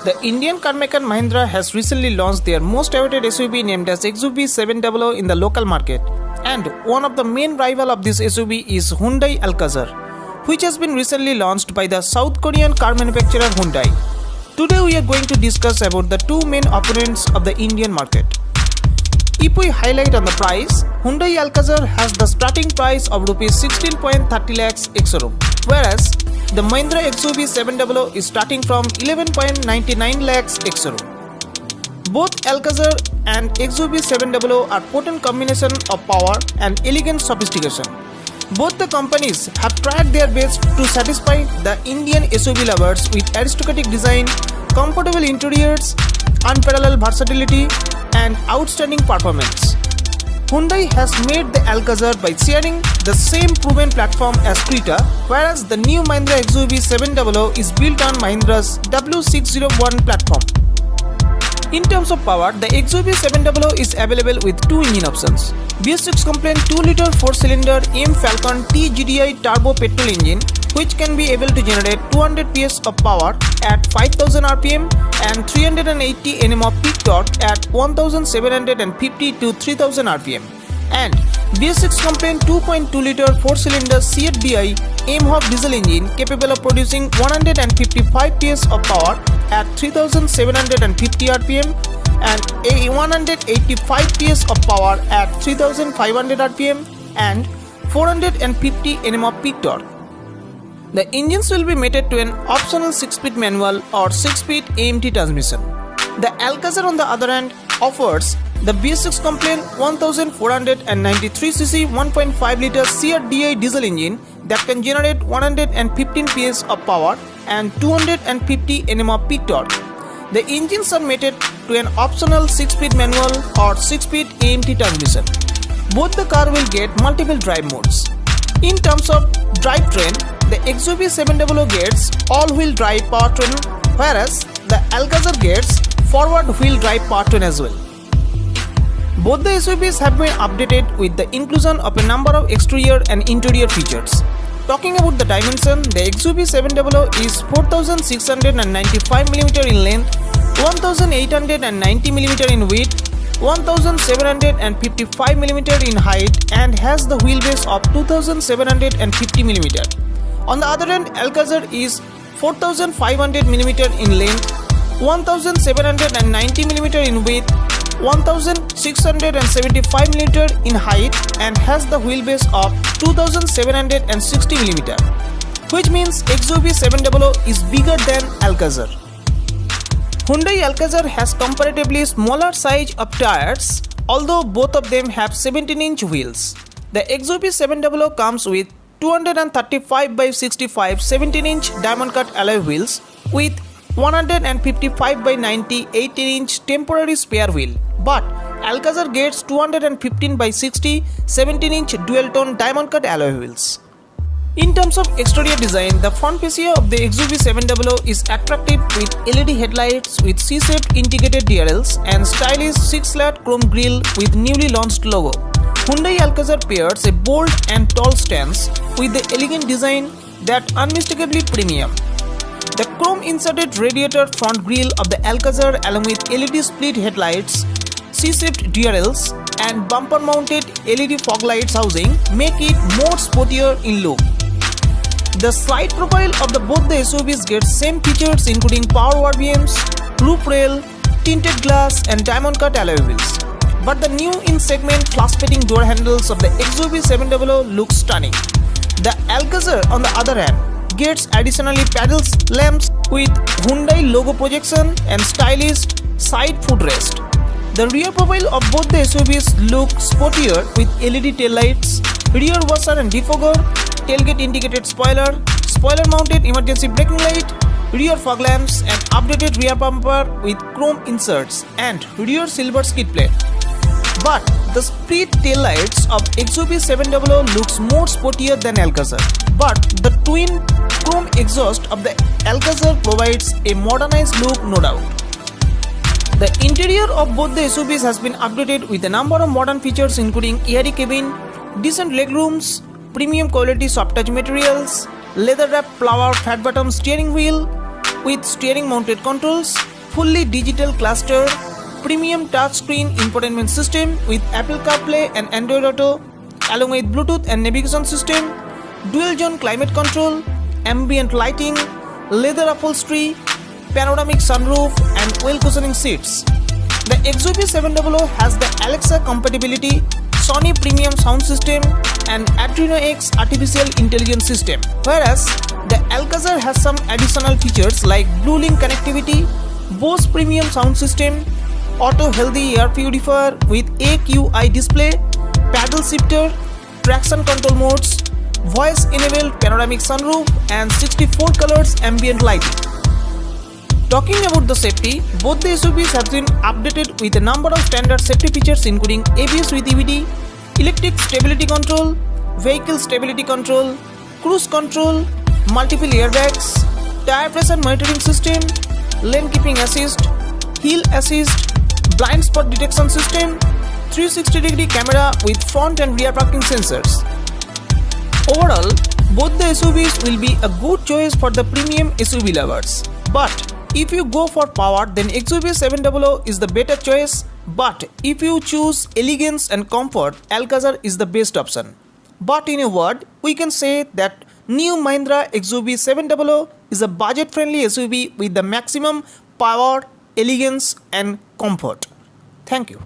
The Indian car maker Mahindra has recently launched their most awaited SUV named as XUV 700 in the local market. And one of the main rival of this SUV is Hyundai Alcazar, which has been recently launched by the South Korean car manufacturer Hyundai. Today we are going to discuss about the two main opponents of the Indian market. If we highlight on the price, Hyundai Alcazar has the starting price of Rs 16.30 lakhs ex-showroom, whereas the Mahindra XUV 700 is starting from 11.99 lakhs ex-showroom. Both Alcazar and XUV 700 are potent combination of power and elegant sophistication. Both the companies have tried their best to satisfy the Indian SUV lovers with aristocratic design, comfortable interiors, unparalleled versatility, and outstanding performance. Hyundai has made the Alcazar by sharing the same proven platform as Creta, whereas the new Mahindra XUV 700 is built on Mahindra's W601 platform. In terms of power, the XUV 700 is available with two engine options: BS6 compliant 2-liter 4-cylinder M Falcon T GDI turbo petrol engine, which can be able to generate 200 PS of power at 5000 rpm and 380 Nm of peak torque at 1750 to 3000 rpm, and BS6 compliant 2.2-liter 4-cylinder CFDI M-Hawk diesel engine capable of producing 155 PS of power at 3750 rpm and 185 PS of power at 3500 rpm and 450 Nm of peak torque. The engines will be mated to an optional 6-speed manual or 6-speed AMT transmission. The Alcazar on the other hand offers the BS6 compliant 1493cc 1.5-liter CRDI diesel engine that can generate 115 PS of power and 250 Nm of peak torque. The engines are mated to an optional 6-speed manual or 6-speed AMT transmission. Both the car will get multiple drive modes. In terms of drivetrain, the XUV 700 gets all-wheel drive powertrain, whereas the Alcazar gets forward-wheel drive powertrain as well. Both the SUVs have been updated with the inclusion of a number of exterior and interior features. Talking about the dimension, the XUV 700 is 4695mm in length, 1890mm in width, 1755mm in height, and has the wheelbase of 2750mm. On the other hand, Alcazar is 4500mm in length, 1790mm in width, 1675mm in height, and has the wheelbase of 2760mm, which means XUV 700 is bigger than Alcazar. Hyundai Alcazar has comparatively smaller size of tires, although both of them have 17-inch wheels. The XUV 700 comes with 235 by 65 17-inch diamond cut alloy wheels with 155 by 90 18-inch temporary spare wheel, but Alcazar gets 215 by 60 17-inch dual tone diamond cut alloy wheels. In terms of exterior design, the front fascia of the XUV 700 is attractive with LED headlights with C-shaped integrated DRLs and stylish 6-slat chrome grille with newly launched logo. Hyundai Alcazar pairs a bold and tall stance with the elegant design that unmistakably premium. The chrome inserted radiator front grille of the Alcazar along with LED split headlights, C-shaped DRLs and bumper mounted LED fog lights housing make it more sportier in look. The side profile of both the SUVs gets same features including power RVMs, roof rail, tinted glass and diamond cut alloy wheels. But the new in-segment flash-fitting door handles of the XUV 700 look stunning. The Alcazar on the other hand gets additionally paddle lamps with Hyundai logo projection and stylish side footrest. The rear profile of both the SUVs look sportier with LED taillights, rear washer and defogger, tailgate indicated spoiler, spoiler mounted emergency braking light, rear fog lamps and updated rear bumper with chrome inserts and rear silver skid plate. But the split taillights of XUV 700 looks more sportier than Alcazar, but the twin chrome exhaust of the Alcazar provides a modernized look, no doubt. The interior of both the SUVs has been updated with a number of modern features including airy cabin, decent legrooms, premium quality soft touch materials, leather wrapped flower flat bottom steering wheel with steering mounted controls, fully digital cluster, premium touchscreen infotainment system with Apple CarPlay and Android Auto, along with Bluetooth and navigation system, dual zone climate control, ambient lighting, leather upholstery, panoramic sunroof and well cushioning seats. The XUV700 has the Alexa compatibility, Sony premium sound system and Adreno X artificial intelligence system, whereas the Alcazar has some additional features like Bluelink connectivity, Bose premium sound system, auto healthy air purifier with AQI display, paddle shifter, traction control modes, voice enabled panoramic sunroof and 64 colors ambient lighting. Talking about the safety, both the SUVs have been updated with a number of standard safety features including ABS with EBD, electric stability control, vehicle stability control, cruise control, multiple airbags, tire pressure monitoring system, lane keeping assist, hill assist, blind spot detection system, 360-degree camera with front and rear parking sensors. Overall, both the SUVs will be a good choice for the premium SUV lovers. But if you go for power, then XUV700 is the better choice. But if you choose elegance and comfort, Alcazar is the best option. But in a word, we can say that new Mahindra XUV700 is a budget-friendly SUV with the maximum power, elegance and comfort. Thank you.